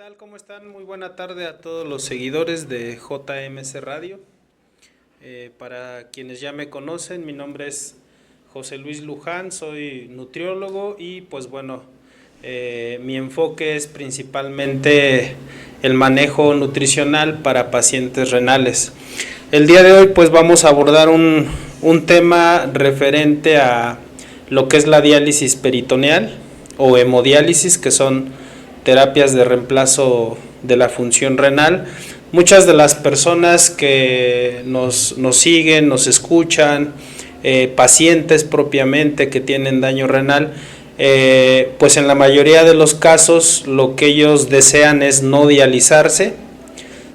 tal? ¿Cómo están? Muy buena tarde a todos los seguidores de JMC Radio. Para quienes ya me conocen, mi nombre es José Luis Luján, soy nutriólogo y pues bueno, mi enfoque es principalmente el manejo nutricional para pacientes renales. El día de hoy pues vamos a abordar un tema referente a lo que es la diálisis peritoneal o hemodiálisis, que son terapias de reemplazo de la función renal. Muchas de las personas que nos siguen, nos escuchan, pacientes propiamente que tienen daño renal, pues en la mayoría de los casos lo que ellos desean es no dializarse.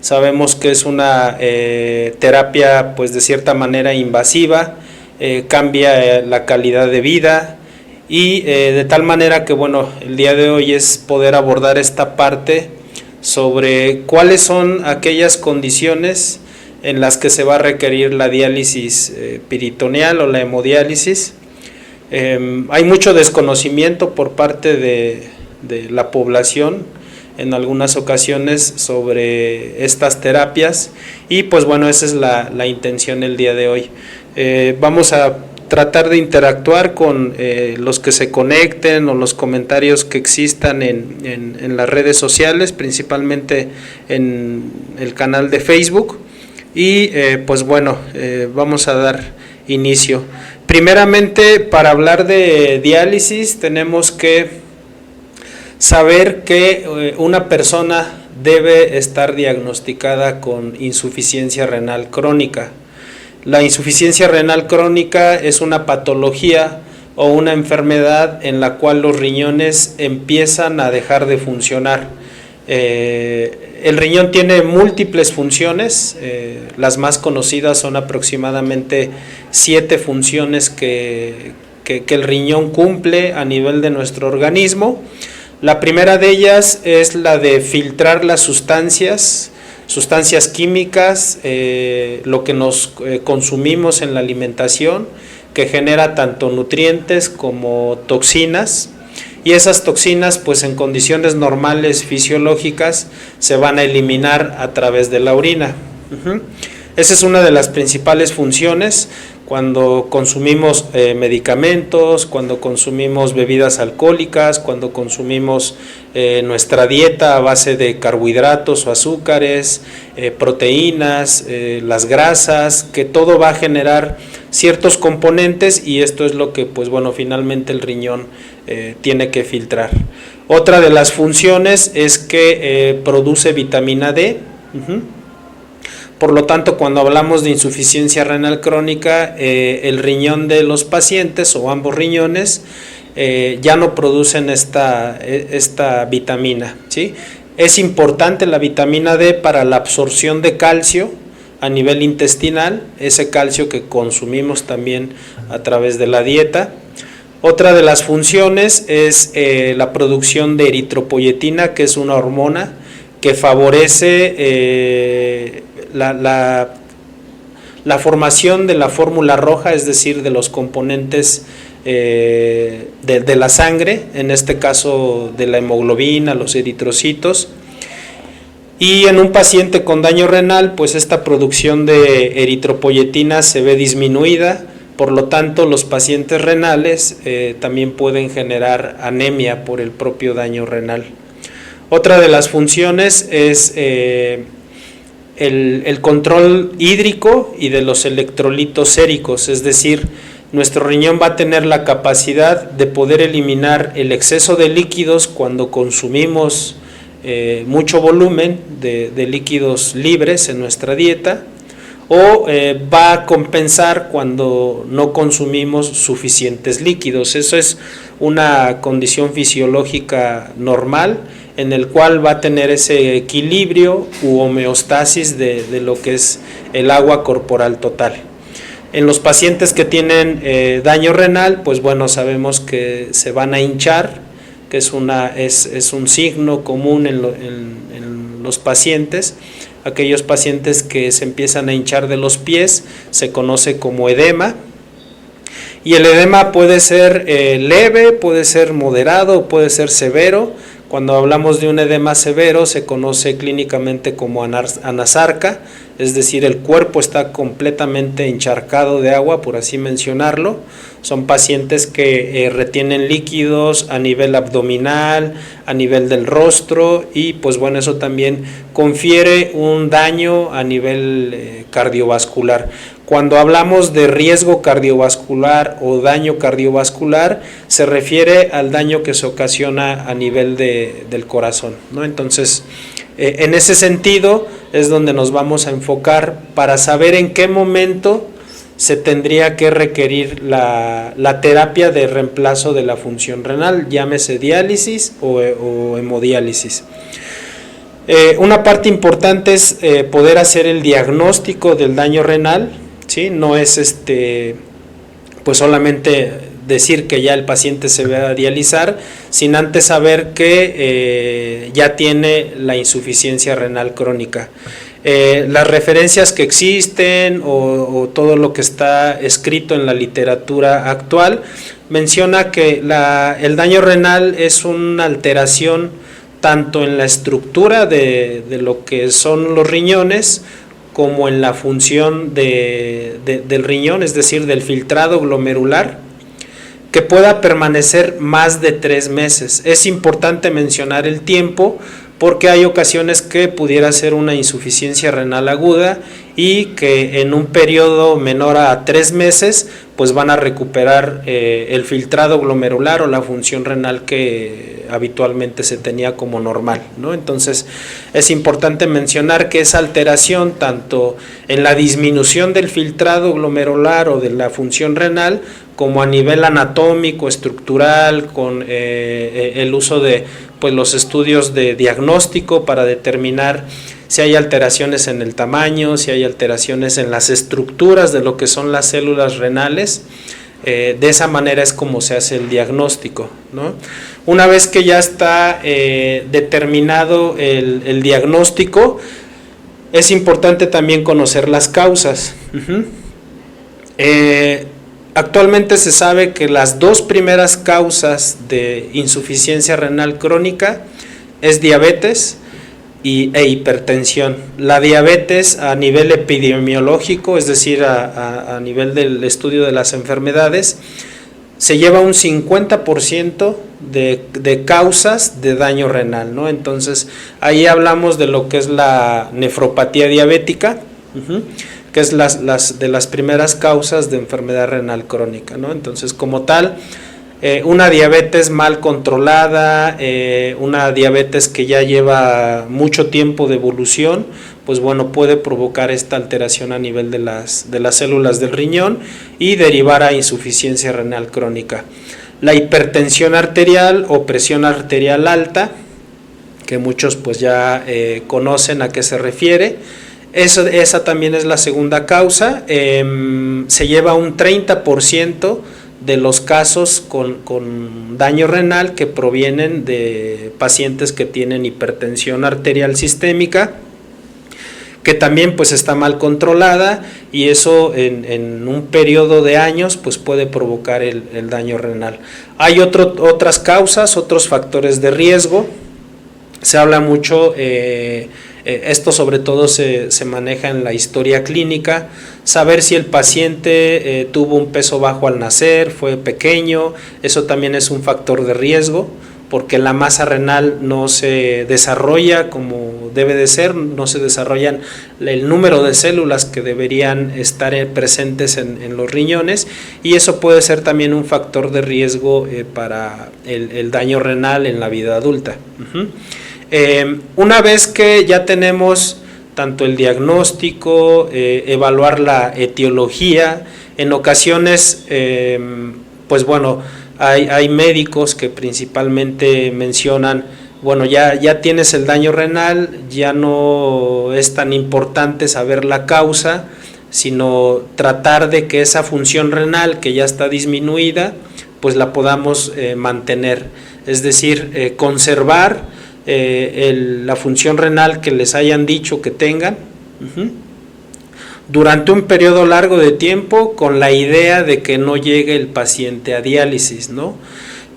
Sabemos que es una terapia pues de cierta manera invasiva, cambia la calidad de vida, y de tal manera que bueno, el día de hoy es poder abordar esta parte sobre cuáles son aquellas condiciones en las que se va a requerir la diálisis peritoneal o la hemodiálisis. Hay mucho desconocimiento por parte de la población en algunas ocasiones sobre estas terapias y pues bueno, esa es la intención el día de hoy. Vamos a tratar de interactuar con los que se conecten o los comentarios que existan en las redes sociales, principalmente en el canal de Facebook. Y pues bueno, vamos a dar inicio. Primeramente, para hablar de diálisis tenemos que saber que una persona debe estar diagnosticada con insuficiencia renal crónica. La insuficiencia renal crónica es una patología o una enfermedad en la cual los riñones empiezan a dejar de funcionar. El riñón tiene múltiples funciones, las más conocidas son aproximadamente 7 funciones que el riñón cumple a nivel de nuestro organismo. La primera de ellas es la de filtrar las sustancias químicas, lo que nos consumimos en la alimentación, que genera tanto nutrientes como toxinas, y esas toxinas pues en condiciones normales fisiológicas se van a eliminar a través de la orina. Esa es una de las principales funciones cuando consumimos medicamentos, cuando consumimos bebidas alcohólicas, cuando consumimos nuestra dieta a base de carbohidratos o azúcares, proteínas, las grasas, que todo va a generar ciertos componentes y esto es lo que pues bueno, finalmente el riñón tiene que filtrar. Otra de las funciones es que produce vitamina D. Por lo tanto, cuando hablamos de insuficiencia renal crónica, el riñón de los pacientes o ambos riñones ya no producen esta vitamina, ¿sí? Es importante la vitamina D para la absorción de calcio a nivel intestinal, ese calcio que consumimos también a través de la dieta. Otra de las funciones es la producción de eritropoyetina, que es una hormona que favorece la formación de la fórmula roja, es decir, de los componentes de la sangre, en este caso de la hemoglobina, los eritrocitos. Y en un paciente con daño renal, pues esta producción de eritropoyetina se ve disminuida, por lo tanto los pacientes renales también pueden generar anemia por el propio daño renal. Otra de las funciones es el control hídrico y de los electrolitos séricos, es decir, nuestro riñón va a tener la capacidad de poder eliminar el exceso de líquidos cuando consumimos mucho volumen de líquidos libres en nuestra dieta, o va a compensar cuando no consumimos suficientes líquidos. Eso es una condición fisiológica normal en el cual va a tener ese equilibrio u homeostasis de lo que es el agua corporal total. En los pacientes que tienen daño renal, pues bueno, sabemos que se van a hinchar, que es un signo común en los pacientes. Aquellos pacientes que se empiezan a hinchar de los pies se conoce como edema. Y el edema puede ser leve, puede ser moderado, puede ser severo. Cuando hablamos de un edema severo se conoce clínicamente como anasarca, es decir, el cuerpo está completamente encharcado de agua, por así mencionarlo. Son pacientes que retienen líquidos a nivel abdominal, a nivel del rostro, y pues bueno, eso también confiere un daño a nivel cardiovascular. Cuando hablamos de riesgo cardiovascular o daño cardiovascular, se refiere al daño que se ocasiona a nivel del corazón, ¿no? Entonces, en ese sentido es donde nos vamos a enfocar para saber en qué momento se tendría que requerir la terapia de reemplazo de la función renal, llámese diálisis o hemodiálisis. Una parte importante es poder hacer el diagnóstico del daño renal, ¿sí? No es pues solamente decir que ya el paciente se va a dializar, sin antes saber que ya tiene la insuficiencia renal crónica. Las referencias que existen o todo lo que está escrito en la literatura actual menciona que el daño renal es una alteración tanto en la estructura de lo que son los riñones como en la función del riñón, es decir, del filtrado glomerular, que pueda permanecer más de 3 meses. Es importante mencionar el tiempo porque hay ocasiones que pudiera ser una insuficiencia renal aguda y que en un periodo menor a 3 meses pues van a recuperar el filtrado glomerular o la función renal que habitualmente se tenía como normal, ¿no? Entonces es importante mencionar que esa alteración tanto en la disminución del filtrado glomerular o de la función renal como a nivel anatómico, estructural, con el uso de pues los estudios de diagnóstico para determinar si hay alteraciones en el tamaño, si hay alteraciones en las estructuras de lo que son las células renales. De esa manera es como se hace el diagnóstico, ¿no? Una vez que ya está determinado el diagnóstico, es importante también conocer las causas. Actualmente se sabe que las 2 primeras causas de insuficiencia renal crónica es diabetes e hipertensión. La diabetes a nivel epidemiológico, es decir, a nivel del estudio de las enfermedades, se lleva un 50% de causas de daño renal, ¿no? Entonces, ahí hablamos de lo que es la nefropatía diabética, que es de las primeras causas de enfermedad renal crónica, ¿no? Entonces, como tal, una diabetes mal controlada, una diabetes que ya lleva mucho tiempo de evolución, pues bueno, puede provocar esta alteración a nivel de las células del riñón y derivar a insuficiencia renal crónica. La hipertensión arterial o presión arterial alta, que muchos pues ya conocen a qué se refiere. Esa también es la segunda causa. Se lleva un 30% de los casos con daño renal que provienen de pacientes que tienen hipertensión arterial sistémica, que también pues está mal controlada, y eso en un periodo de años pues puede provocar el daño renal. Hay otras causas, otros factores de riesgo. Se habla mucho, esto sobre todo se maneja en la historia clínica, saber si el paciente tuvo un peso bajo al nacer, fue pequeño, eso también es un factor de riesgo, porque la masa renal no se desarrolla como debe de ser, no se desarrollan el número de células que deberían estar presentes en los riñones, y eso puede ser también un factor de riesgo para el daño renal en la vida adulta. Una vez que ya tenemos tanto el diagnóstico, evaluar la etiología, en ocasiones, pues bueno, hay médicos que principalmente mencionan, bueno, ya tienes el daño renal, ya no es tan importante saber la causa, sino tratar de que esa función renal que ya está disminuida, pues la podamos mantener, es decir, conservar la función renal que les hayan dicho que tengan durante un periodo largo de tiempo, con la idea de que no llegue el paciente a diálisis, ¿no?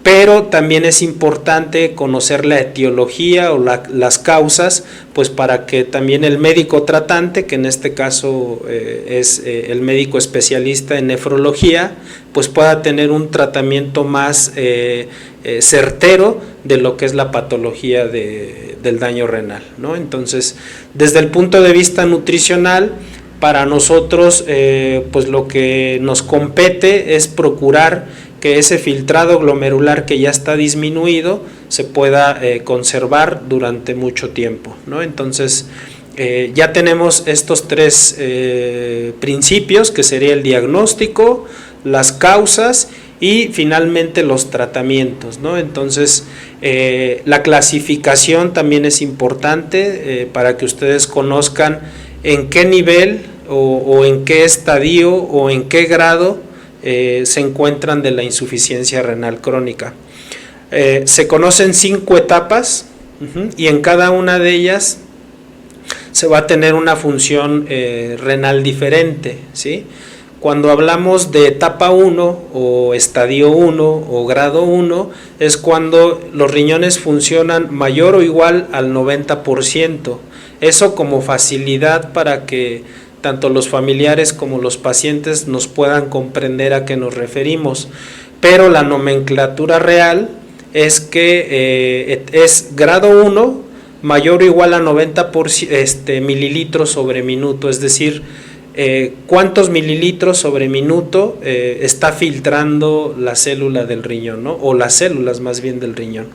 pero también es importante conocer la etiología o las causas, pues para que también el médico tratante, que en este caso es el médico especialista en nefrología, pues pueda tener un tratamiento más certero de lo que es la patología del daño renal, ¿no? Entonces, desde el punto de vista nutricional, para nosotros pues lo que nos compete es procurar que ese filtrado glomerular que ya está disminuido se pueda conservar durante mucho tiempo, ¿no? Entonces ya tenemos estos tres principios, que sería el diagnóstico, las causas y finalmente los tratamientos, ¿no? Entonces la clasificación también es importante para que ustedes conozcan en qué nivel o en qué estadio o en qué grado se encuentran de la insuficiencia renal crónica. Se conocen 5 etapas y en cada una de ellas se va a tener una función renal diferente, ¿sí? Cuando hablamos de etapa 1 o estadio 1 o grado 1 es cuando los riñones funcionan mayor o igual al 90%. Eso como facilidad para que tanto los familiares como los pacientes nos puedan comprender a qué nos referimos, pero la nomenclatura real es que es grado 1 mayor o igual a 90 mililitros sobre minuto, es decir, cuántos mililitros sobre minuto está filtrando la célula del riñón, ¿no? O las células más bien del riñón.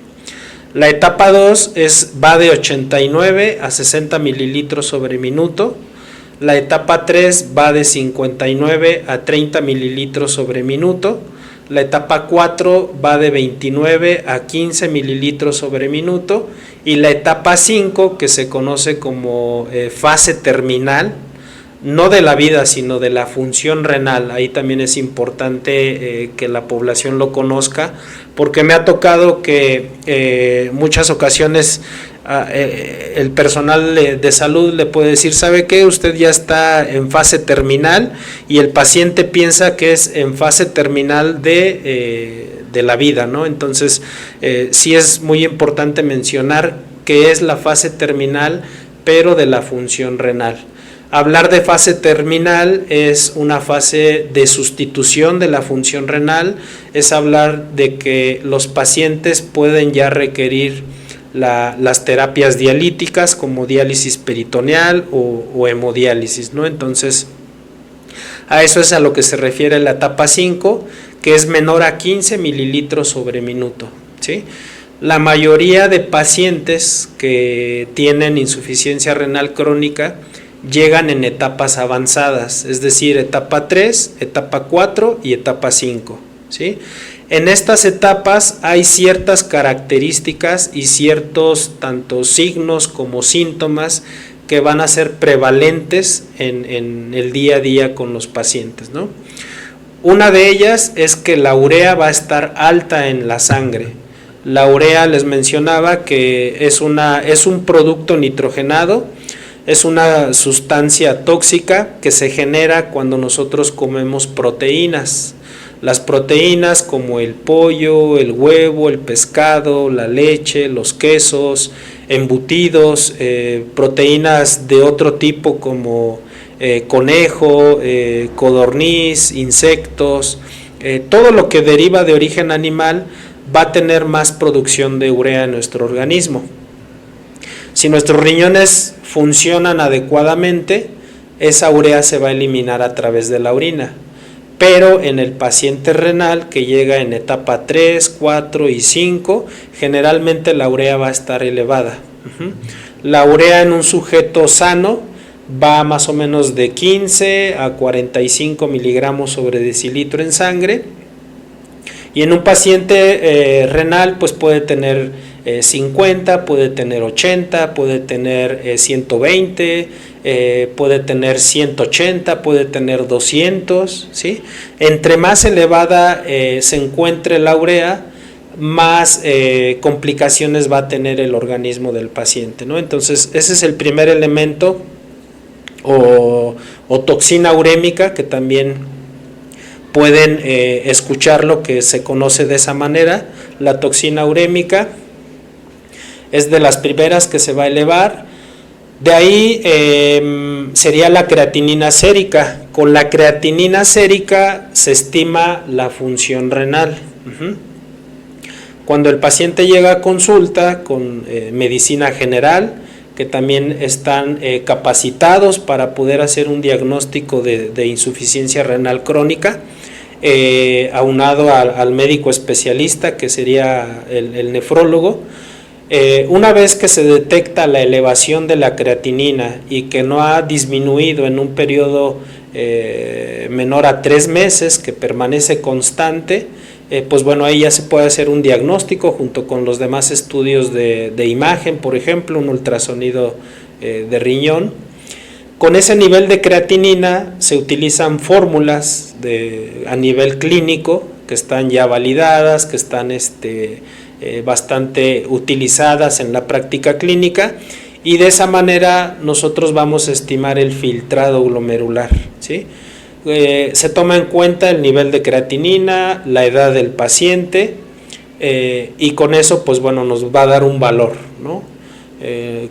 La etapa 2 va de 89 a 60 mililitros sobre minuto. La etapa 3 va de 59 a 30 mililitros sobre minuto. La etapa 4 va de 29 a 15 mililitros sobre minuto. Y la etapa 5, que se conoce como fase terminal, no de la vida, sino de la función renal. Ahí también es importante que la población lo conozca, porque me ha tocado que muchas ocasiones el personal de salud le puede decir, ¿sabe qué? Usted ya está en fase terminal, y el paciente piensa que es en fase terminal de la vida, ¿no? Entonces, sí es muy importante mencionar que es la fase terminal, pero de la función renal. Hablar de fase terminal es una fase de sustitución de la función renal, es hablar de que los pacientes pueden ya requerir las terapias dialíticas como diálisis peritoneal o hemodiálisis, ¿no? Entonces, a eso es a lo que se refiere la etapa 5, que es menor a 15 mililitros sobre minuto, ¿sí? La mayoría de pacientes que tienen insuficiencia renal crónica llegan en etapas avanzadas, es decir, etapa 3, etapa 4 y etapa 5, ¿sí? En estas etapas hay ciertas características y ciertos tanto signos como síntomas que van a ser prevalentes en el día a día con los pacientes, ¿no? Una de ellas es que la urea va a estar alta en la sangre. La urea, les mencionaba que es un producto nitrogenado, es una sustancia tóxica que se genera cuando nosotros comemos proteínas. Las proteínas como el pollo, el huevo, el pescado, la leche, los quesos, embutidos, proteínas de otro tipo como conejo, codorniz, insectos, todo lo que deriva de origen animal va a tener más producción de urea en nuestro organismo. Si nuestros riñones funcionan adecuadamente, esa urea se va a eliminar a través de la orina. Pero en el paciente renal que llega en etapa 3, 4 y 5, generalmente la urea va a estar elevada. La urea en un sujeto sano va más o menos de 15 a 45 miligramos sobre decilitro en sangre, y en un paciente renal pues puede tener 50, puede tener 80, puede tener 120, puede tener 180, puede tener 200, ¿sí? Entre más elevada se encuentre la urea, más complicaciones va a tener el organismo del paciente, ¿no? Entonces, ese es el primer elemento, o toxina urémica, que también pueden escucharlo, que se conoce de esa manera. la toxina urémica, es de las primeras que se va a elevar. De ahí sería la creatinina sérica. Con la creatinina sérica se estima la función renal. Cuando el paciente llega a consulta con medicina general, que también están capacitados para poder hacer un diagnóstico de insuficiencia renal crónica, aunado al médico especialista, que sería el nefrólogo. Una vez que se detecta la elevación de la creatinina y que no ha disminuido en un periodo menor a 3 meses, que permanece constante, pues bueno, ahí ya se puede hacer un diagnóstico junto con los demás estudios de imagen, por ejemplo, un ultrasonido de riñón. Con ese nivel de creatinina se utilizan fórmulas a nivel clínico que están ya validadas, que están bastante utilizadas en la práctica clínica, y de esa manera nosotros vamos a estimar el filtrado glomerular, ¿sí? Se toma en cuenta el nivel de creatinina, la edad del paciente, y con eso pues bueno nos va a dar un valor, ¿no?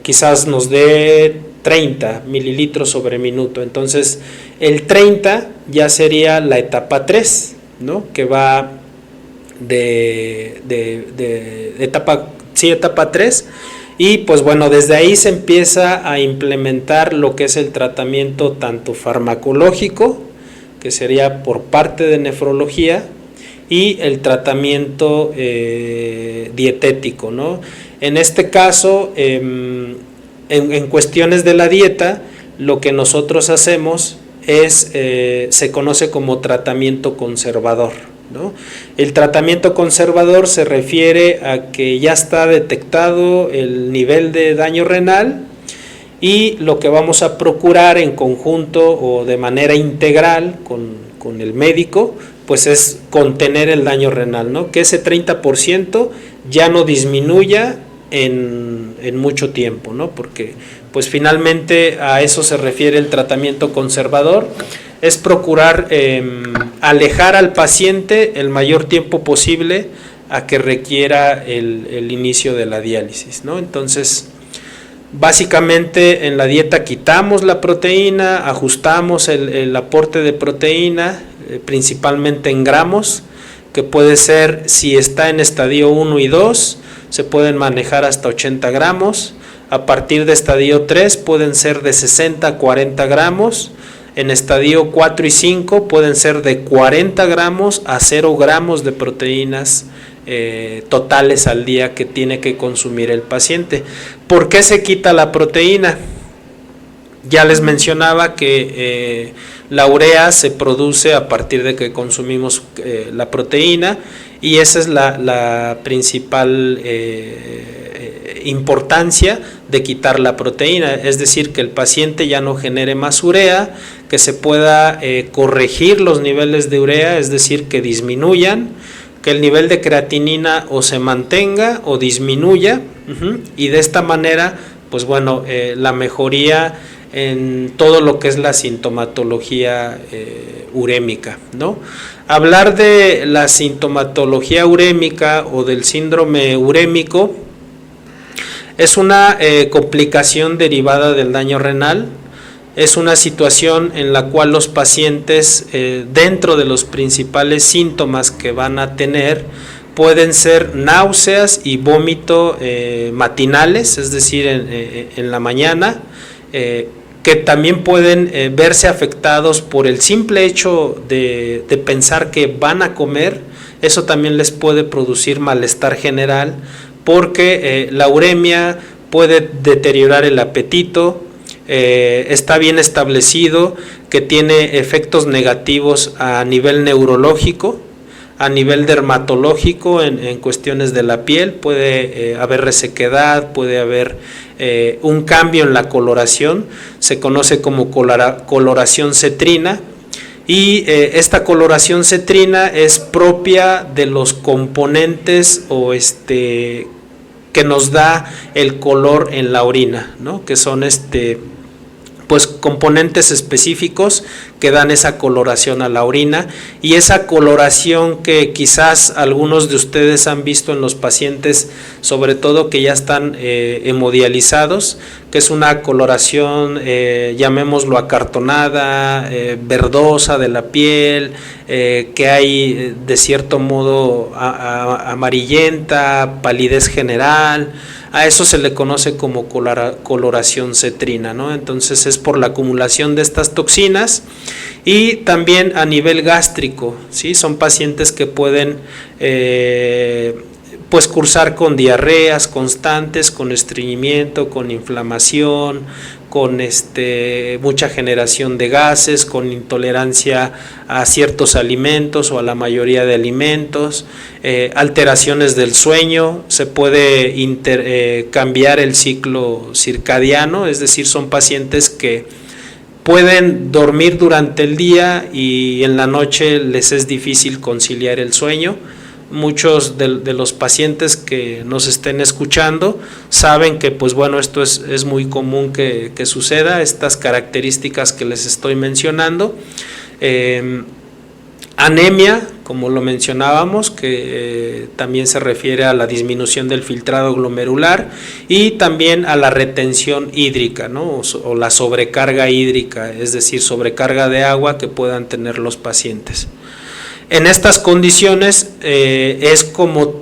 Quizás nos dé 30 mililitros sobre minuto. Entonces el 30 ya sería la etapa 3, ¿no? Que va de etapa 3, y pues bueno, desde ahí se empieza a implementar lo que es el tratamiento tanto farmacológico, que sería por parte de nefrología, y el tratamiento dietético, ¿no? En este caso, en cuestiones de la dieta, lo que nosotros hacemos es, se conoce como tratamiento conservador, ¿no? El tratamiento conservador se refiere a que ya está detectado el nivel de daño renal, y lo que vamos a procurar en conjunto o de manera integral con el médico, pues es contener el daño renal, ¿no? Que ese 30% ya no disminuya en mucho tiempo, ¿no? Porque pues finalmente a eso se refiere el tratamiento conservador, es procurar alejar al paciente el mayor tiempo posible a que requiera el inicio de la diálisis, ¿no? Entonces, básicamente en la dieta quitamos la proteína, ajustamos el aporte de proteína, principalmente en gramos, que puede ser, si está en estadio 1 y 2, se pueden manejar hasta 80 gramos, a partir de estadio 3 pueden ser de 60 a 40 gramos, en estadio 4 y 5 pueden ser de 40 gramos a 0 gramos de proteínas totales al día que tiene que consumir el paciente. ¿Por qué se quita la proteína? Ya les mencionaba que la urea se produce a partir de que consumimos la proteína, y esa es la principal importancia de quitar la proteína, es decir, que el paciente ya no genere más urea, que se pueda corregir los niveles de urea, es decir, que disminuyan, que el nivel de creatinina o se mantenga o disminuya, y de esta manera, pues bueno, la mejoría en todo lo que es la sintomatología urémica, ¿no? Hablar de la sintomatología urémica o del síndrome urémico es una complicación derivada del daño renal. Es una situación en la cual los pacientes, dentro de los principales síntomas que van a tener, pueden ser náuseas y vómito matinales, es decir, en la mañana, que también pueden verse afectados por el simple hecho de pensar que van a comer. Eso también les puede producir malestar general, porque la uremia puede deteriorar el apetito. Está bien establecido que tiene efectos negativos a nivel neurológico, a nivel dermatológico, en cuestiones de la piel. Puede haber resequedad, puede haber un cambio en la coloración, se conoce como coloración cetrina, y esta coloración cetrina es propia de los componentes que nos da el color en la orina, ¿no? Que son pues componentes específicos que dan esa coloración a la orina, y esa coloración que quizás algunos de ustedes han visto en los pacientes, sobre todo que ya están hemodializados, que es una coloración llamémoslo acartonada, verdosa de la piel, que hay de cierto modo amarillenta, palidez general. A eso se le conoce como coloración cetrina, ¿no? Entonces es por la acumulación de estas toxinas, y también a nivel gástrico, ¿sí? Son pacientes que pueden pues cursar con diarreas constantes, con estreñimiento, con inflamación, con mucha generación de gases, con intolerancia a ciertos alimentos o a la mayoría de alimentos, alteraciones del sueño, se puede cambiar el ciclo circadiano, es decir, son pacientes que pueden dormir durante el día y en la noche les es difícil conciliar el sueño. Muchos de los pacientes que nos estén escuchando saben que pues bueno, esto es muy común que suceda, estas características que les estoy mencionando. Anemia, como lo mencionábamos, que también se refiere a la disminución del filtrado glomerular, y también a la retención hídrica, ¿no? O la sobrecarga hídrica, es decir, sobrecarga de agua que puedan tener los pacientes. En estas condiciones es como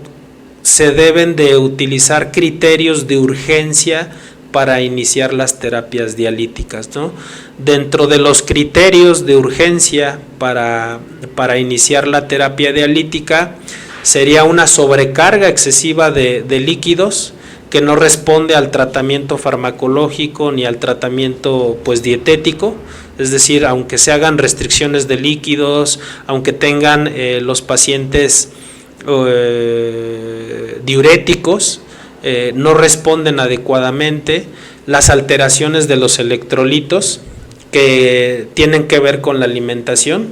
se deben de utilizar criterios de urgencia para iniciar las terapias dialíticas, ¿no? Dentro de los criterios de urgencia para iniciar la terapia dialítica sería una sobrecarga excesiva de líquidos que no responde al tratamiento farmacológico ni al tratamiento pues dietético. Es decir, aunque se hagan restricciones de líquidos, aunque tengan los pacientes diuréticos, no responden adecuadamente. Las alteraciones de los electrolitos que tienen que ver con la alimentación.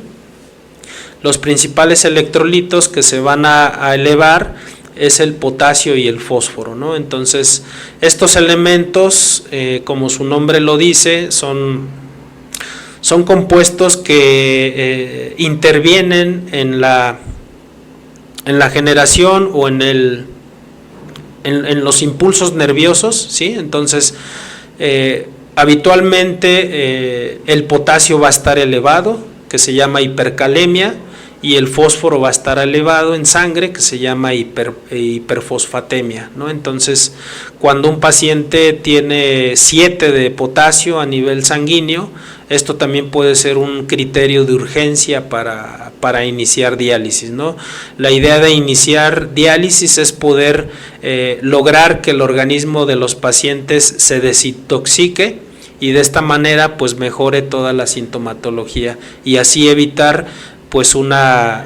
Los principales electrolitos que se van a elevar es el potasio y el fósforo, ¿no? Entonces, estos elementos, como su nombre lo dice, son compuestos que intervienen en la generación o en los impulsos nerviosos, ¿sí? Entonces, habitualmente el potasio va a estar elevado, que se llama hipercalemia, y el fósforo va a estar elevado en sangre, que se llama hiperfosfatemia, ¿no? Entonces, cuando un paciente tiene 7 de potasio a nivel sanguíneo, esto también puede ser un criterio de urgencia para iniciar diálisis, ¿no? La idea de iniciar diálisis es poder lograr que el organismo de los pacientes se desintoxique, y de esta manera pues mejore toda la sintomatología, y así evitar pues una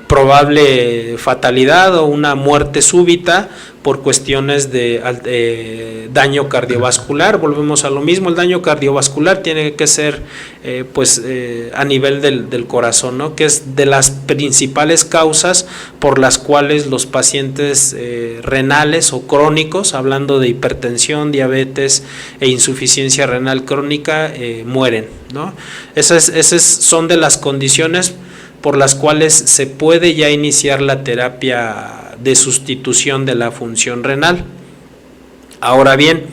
probable fatalidad o una muerte súbita por cuestiones de daño cardiovascular. Volvemos a lo mismo, el daño cardiovascular tiene que ser a nivel del corazón, ¿no? Que es de las principales causas por las cuales los pacientes renales o crónicos, hablando de hipertensión, diabetes e insuficiencia renal crónica, mueren, ¿no? Esas son de las condiciones por las cuales se puede ya iniciar la terapia de sustitución de la función renal. Ahora bien,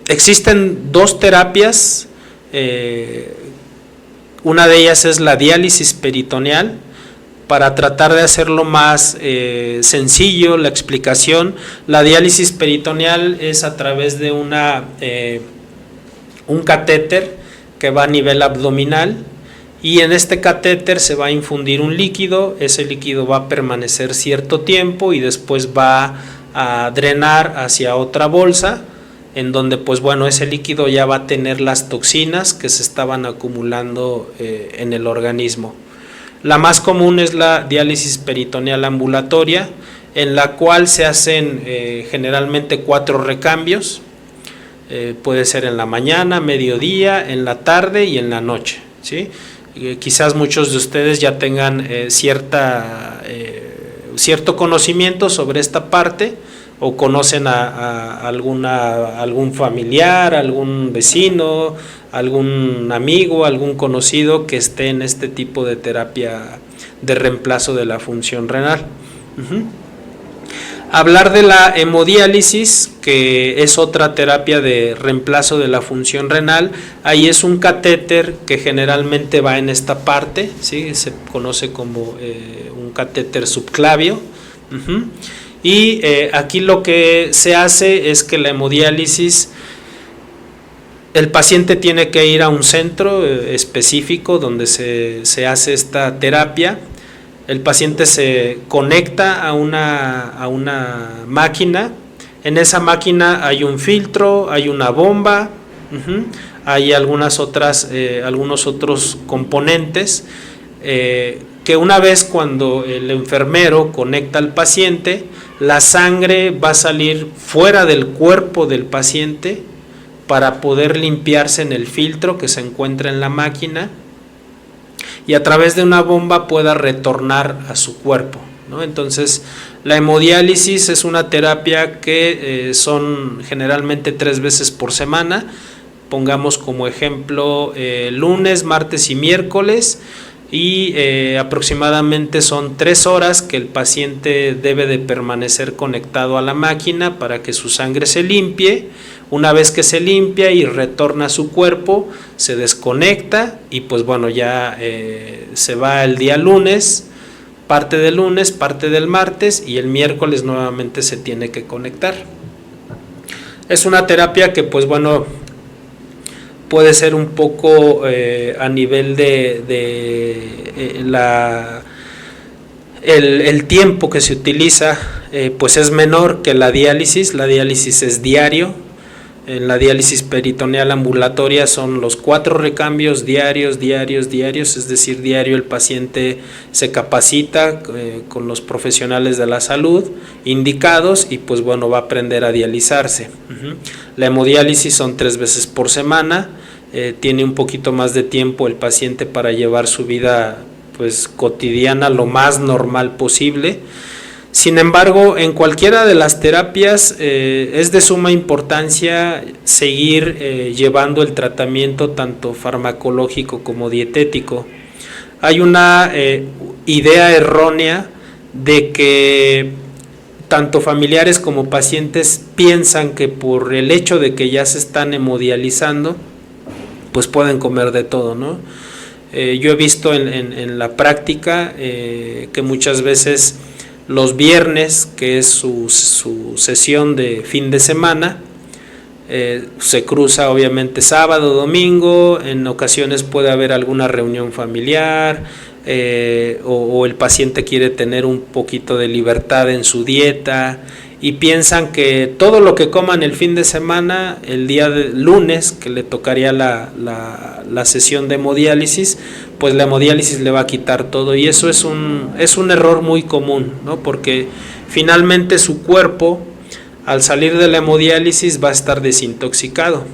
existen 2 terapias, una de ellas es la diálisis peritoneal. Para tratar de hacerlo más sencillo la explicación, la diálisis peritoneal es a través de un catéter que va a nivel abdominal, y en este catéter se va a infundir un líquido. Ese líquido va a permanecer cierto tiempo y después va a drenar hacia otra bolsa, en donde pues bueno, ese líquido ya va a tener las toxinas que se estaban acumulando en el organismo. La más común es la diálisis peritoneal ambulatoria, en la cual se hacen generalmente 4 recambios, puede ser en la mañana, mediodía, en la tarde y en la noche, ¿sí? Quizás muchos de ustedes ya tengan cierto conocimiento sobre esta parte, o conocen a algún familiar, algún vecino, algún amigo, algún conocido que esté en este tipo de terapia de reemplazo de la función renal. Hablar de la hemodiálisis, que es otra terapia de reemplazo de la función renal. Ahí es un catéter que generalmente va en esta parte, ¿sí? Se conoce como un catéter subclavio. Y aquí lo que se hace es que la hemodiálisis, el paciente tiene que ir a un centro específico donde se hace esta terapia. El paciente se conecta a una máquina. En esa máquina hay un filtro, hay una bomba, hay algunos otros componentes que una vez cuando el enfermero conecta al paciente, la sangre va a salir fuera del cuerpo del paciente para poder limpiarse en el filtro que se encuentra en la máquina y a través de una bomba pueda retornar a su cuerpo, ¿no? Entonces, la hemodiálisis es una terapia que son generalmente 3 veces por semana. Pongamos como ejemplo lunes, martes y miércoles, y aproximadamente son 3 horas que el paciente debe de permanecer conectado a la máquina para que su sangre se limpie. Una vez que se limpia y retorna a su cuerpo, se desconecta y pues bueno, ya se va el día lunes, parte del lunes, parte del martes, y el miércoles nuevamente se tiene que conectar. Es una terapia que pues bueno, puede ser un poco a nivel el tiempo que se utiliza pues es menor que la diálisis. La diálisis es diario. En la diálisis peritoneal ambulatoria son los 4 recambios diarios, es decir, diario el paciente se capacita con los profesionales de la salud indicados y pues bueno, va a aprender a dializarse. La hemodiálisis son 3 veces por semana, tiene un poquito más de tiempo el paciente para llevar su vida pues cotidiana lo más normal posible. Sin embargo, en cualquiera de las terapias es de suma importancia seguir llevando el tratamiento tanto farmacológico como dietético. Hay una idea errónea de que tanto familiares como pacientes piensan que por el hecho de que ya se están hemodializando, pues pueden comer de todo, ¿no? Yo he visto en la práctica que muchas veces los viernes, que es su sesión de fin de semana, se cruza obviamente sábado, domingo, en ocasiones puede haber alguna reunión familiar o el paciente quiere tener un poquito de libertad en su dieta y piensan que todo lo que coman el fin de semana, el día de lunes que le tocaría la sesión de hemodiálisis, pues la hemodiálisis le va a quitar todo, y eso es un error muy común, ¿no? Porque finalmente su cuerpo al salir de la hemodiálisis va a estar desintoxicado.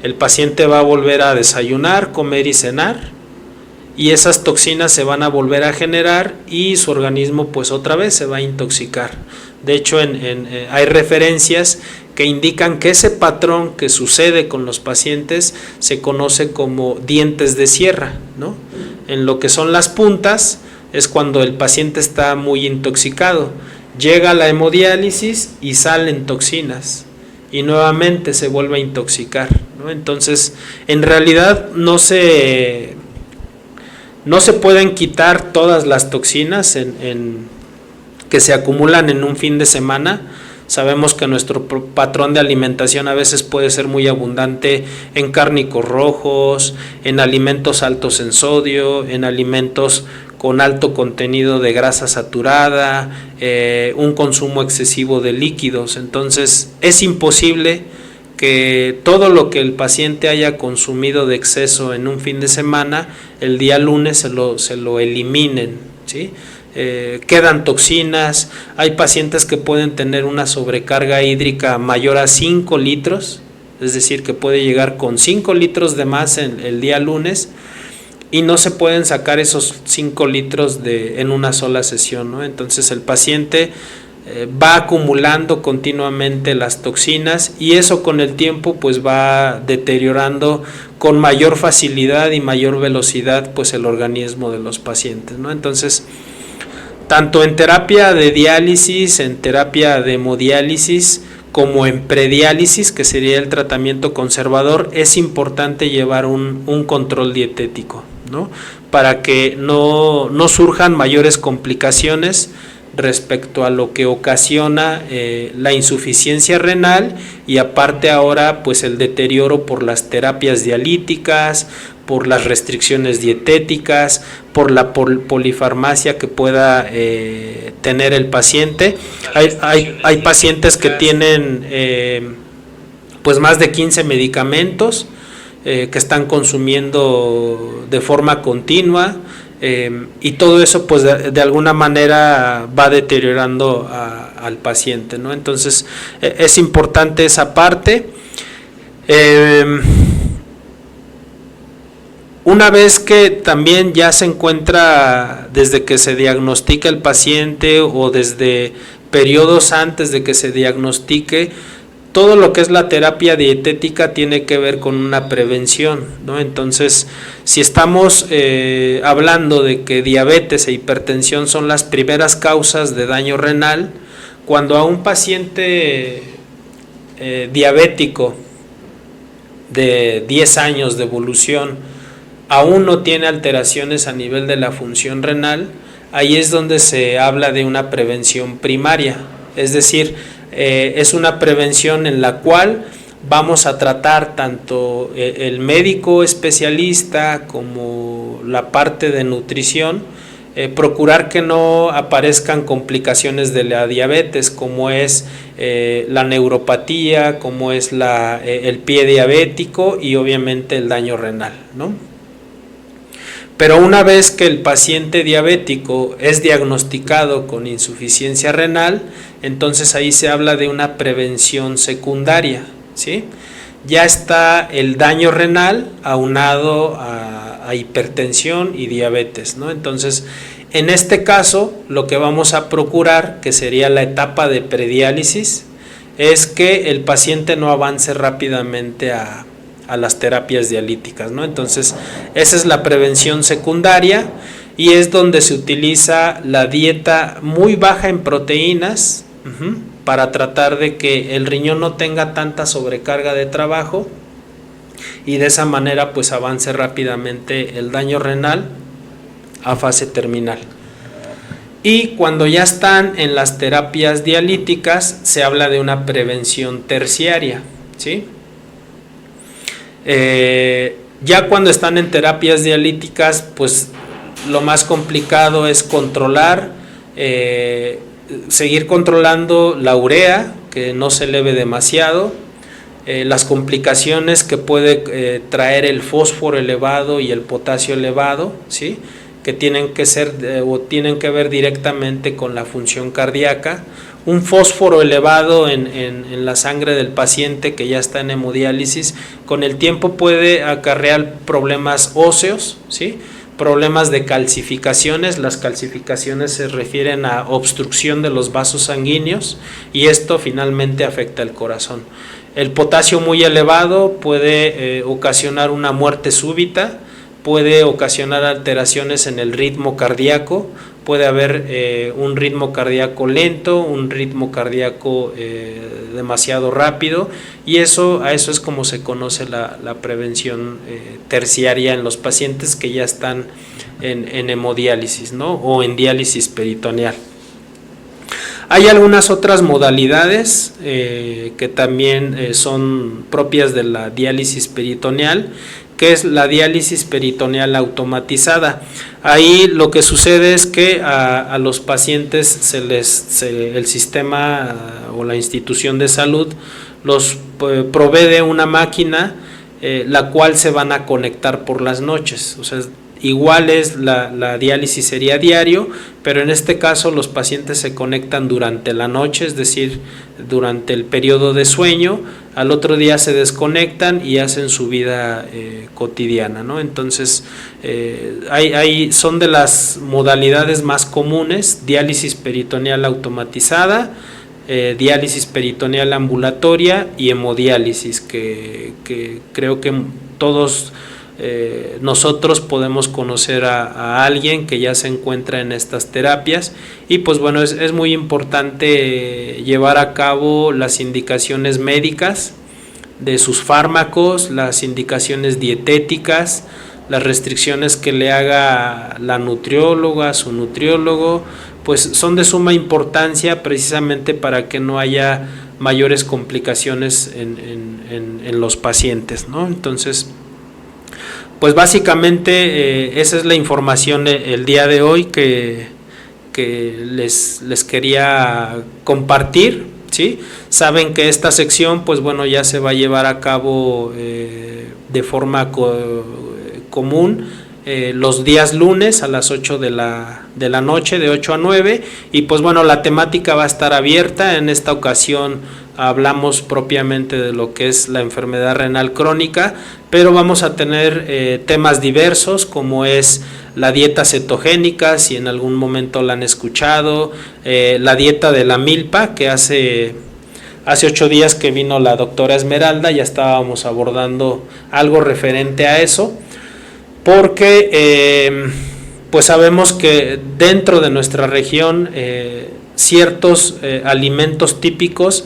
El paciente va a volver a desayunar, comer y cenar, y esas toxinas se van a volver a generar y su organismo pues otra vez se va a intoxicar. De hecho, hay referencias que indican que ese patrón que sucede con los pacientes se conoce como dientes de sierra, ¿no? En lo que son las puntas es cuando el paciente está muy intoxicado. Llega la hemodiálisis y salen toxinas y nuevamente se vuelve a intoxicar, ¿no? Entonces, en realidad no se pueden quitar todas las toxinas que se acumulan en un fin de semana. Sabemos que nuestro patrón de alimentación a veces puede ser muy abundante en cárnicos rojos, en alimentos altos en sodio, en alimentos con alto contenido de grasa saturada, un consumo excesivo de líquidos. Entonces es imposible que todo lo que el paciente haya consumido de exceso en un fin de semana, el día lunes se lo eliminen, ¿sí? Quedan toxinas. Hay pacientes que pueden tener una sobrecarga hídrica mayor a 5 litros, es decir, que puede llegar con 5 litros de más el día lunes, y no se pueden sacar esos 5 litros en una sola sesión, ¿no? Entonces el paciente va acumulando continuamente las toxinas y eso con el tiempo pues va deteriorando con mayor facilidad y mayor velocidad pues el organismo de los pacientes, ¿no? Entonces, tanto en terapia de diálisis, en terapia de hemodiálisis, como en prediálisis, que sería el tratamiento conservador, es importante llevar un control dietético, ¿no? Para que no surjan mayores complicaciones respecto a lo que ocasiona la insuficiencia renal y aparte ahora pues el deterioro por las terapias dialíticas, por las restricciones dietéticas, por la polifarmacia que pueda tener el paciente. Hay pacientes que tienen pues más de 15 medicamentos que están consumiendo de forma continua, y todo eso pues de alguna manera va deteriorando al paciente, ¿no? Entonces es importante esa parte. Una vez que también ya se encuentra, desde que se diagnostica el paciente o desde periodos antes de que se diagnostique, todo lo que es la terapia dietética tiene que ver con una prevención, ¿no? Entonces, si estamos hablando de que diabetes e hipertensión son las primeras causas de daño renal, cuando a un paciente diabético de 10 años de evolución aún no tiene alteraciones a nivel de la función renal, ahí es donde se habla de una prevención primaria, es decir, es una prevención en la cual vamos a tratar tanto el médico especialista como la parte de nutrición, procurar que no aparezcan complicaciones de la diabetes, como es la neuropatía, como es el pie diabético y obviamente el daño renal, ¿no? Pero una vez que el paciente diabético es diagnosticado con insuficiencia renal, entonces ahí se habla de una prevención secundaria, ¿sí? Ya está el daño renal aunado a hipertensión y diabetes, ¿no? Entonces, en este caso, lo que vamos a procurar, que sería la etapa de prediálisis, es que el paciente no avance rápidamente a las terapias dialíticas, ¿no? Entonces, esa es la prevención secundaria y es donde se utiliza la dieta muy baja en proteínas para tratar de que el riñón no tenga tanta sobrecarga de trabajo y de esa manera pues avance rápidamente el daño renal a fase terminal. Y cuando ya están en las terapias dialíticas se habla de una prevención terciaria, ¿sí? Ya cuando están en terapias dialíticas, pues lo más complicado es controlar, seguir controlando la urea, que no se eleve demasiado, las complicaciones que puede traer el fósforo elevado y el potasio elevado, ¿sí? Que tienen que ser o tienen que ver directamente con la función cardíaca. Un fósforo elevado en la sangre del paciente que ya está en hemodiálisis, con el tiempo puede acarrear problemas óseos, ¿sí? Problemas de calcificaciones. Las calcificaciones se refieren a obstrucción de los vasos sanguíneos y esto finalmente afecta el corazón. El potasio muy elevado puede ocasionar una muerte súbita, puede ocasionar alteraciones en el ritmo cardíaco, puede haber un ritmo cardíaco lento, un ritmo cardíaco demasiado rápido y a eso es como se conoce la prevención terciaria en los pacientes que ya están en hemodiálisis, ¿no? O en diálisis peritoneal. Hay algunas otras modalidades que también son propias de la diálisis peritoneal, que es la diálisis peritoneal automatizada. Ahí lo que sucede es que a los pacientes el sistema o la institución de salud los provee de una máquina la cual se van a conectar por las noches. O sea, igual es la diálisis sería diario, pero en este caso los pacientes se conectan durante la noche, es decir, durante el periodo de sueño, al otro día se desconectan y hacen su vida cotidiana, ¿no? Entonces, son de las modalidades más comunes: diálisis peritoneal automatizada, diálisis peritoneal ambulatoria y hemodiálisis, que creo que todos nosotros podemos conocer a alguien que ya se encuentra en estas terapias. Y pues bueno, es muy importante llevar a cabo las indicaciones médicas de sus fármacos, las indicaciones dietéticas, las restricciones que le haga la nutrióloga, su nutriólogo, pues son de suma importancia precisamente para que no haya mayores complicaciones en los pacientes, ¿no? Entonces, pues básicamente esa es la información el día de hoy que les quería compartir, ¿sí? Saben que esta sección, pues bueno, ya se va a llevar a cabo de forma común los días lunes a las 8 de la noche, de 8 a 9, y pues bueno, la temática va a estar abierta. En esta ocasión hablamos propiamente de lo que es la enfermedad renal crónica, pero vamos a tener temas diversos, como es la dieta cetogénica, si en algún momento la han escuchado, la dieta de la milpa, que hace 8 días que vino la doctora Esmeralda, ya estábamos abordando algo referente a eso, porque pues sabemos que dentro de nuestra región ciertos alimentos típicos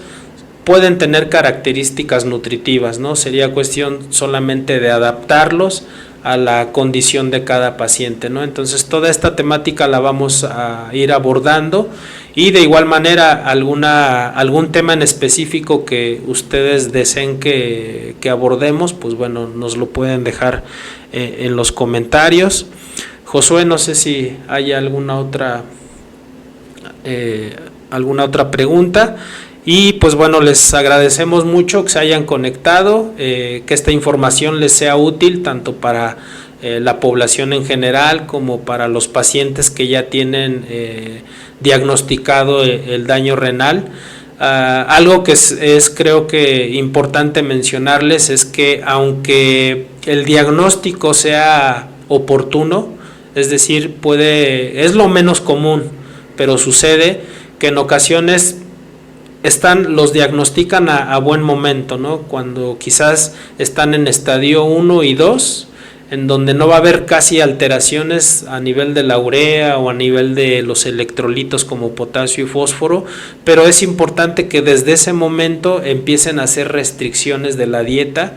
pueden tener características nutritivas, ¿no? Sería cuestión solamente de adaptarlos a la condición de cada paciente, ¿no? Entonces toda esta temática la vamos a ir abordando, y de igual manera algún tema en específico que ustedes deseen que abordemos, pues bueno, nos lo pueden dejar en los comentarios. Josué, no sé si hay alguna otra pregunta. Y pues bueno, les agradecemos mucho que se hayan conectado, que esta información les sea útil tanto para la población en general como para los pacientes que ya tienen diagnosticado el daño renal. Algo que es creo que importante mencionarles es que aunque el diagnóstico sea oportuno, es decir, es lo menos común, pero sucede que en ocasiones los diagnostican a buen momento, ¿no? Cuando quizás están en estadio 1 y 2, en donde no va a haber casi alteraciones a nivel de la urea o a nivel de los electrolitos como potasio y fósforo, pero es importante que desde ese momento empiecen a hacer restricciones de la dieta,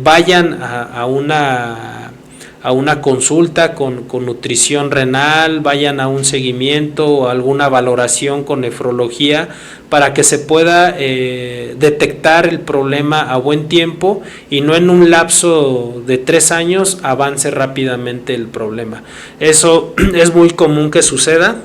vayan a una consulta con nutrición renal, vayan a un seguimiento o alguna valoración con nefrología para que se pueda detectar el problema a buen tiempo y no en un lapso de 3 años avance rápidamente el problema. Eso es muy común que suceda.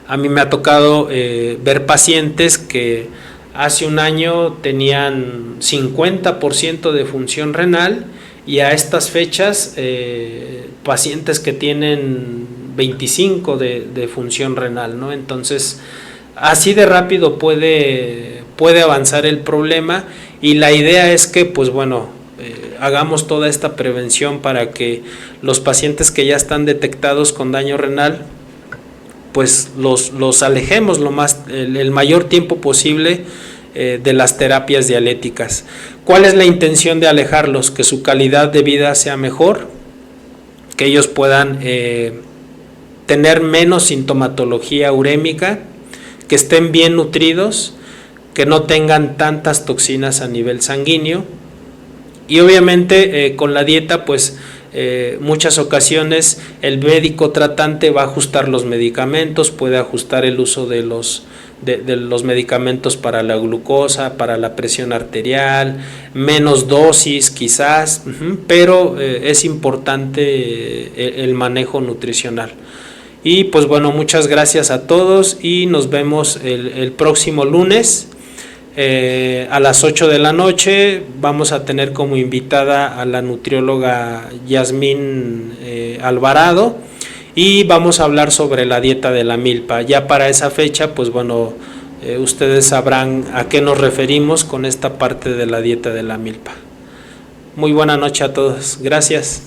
A mí me ha tocado ver pacientes que hace un año tenían 50% de función renal, y a estas fechas pacientes que tienen 25 de función renal, ¿no? Entonces así de rápido puede avanzar el problema, y la idea es que pues bueno, hagamos toda esta prevención para que los pacientes que ya están detectados con daño renal pues los alejemos el mayor tiempo posible de las terapias dialéticas. ¿Cuál es la intención de alejarlos? Que su calidad de vida sea mejor, que ellos puedan tener menos sintomatología urémica, que estén bien nutridos, que no tengan tantas toxinas a nivel sanguíneo, y obviamente con la dieta pues muchas ocasiones el médico tratante va a ajustar los medicamentos, puede ajustar el uso de los medicamentos para la glucosa, para la presión arterial, menos dosis quizás, pero es importante el manejo nutricional. Y pues bueno, muchas gracias a todos y nos vemos el próximo lunes. A las 8 de la noche vamos a tener como invitada a la nutrióloga Yasmín Alvarado, y vamos a hablar sobre la dieta de la milpa. Ya para esa fecha, pues bueno, ustedes sabrán a qué nos referimos con esta parte de la dieta de la milpa. Muy buena noche a todos. Gracias.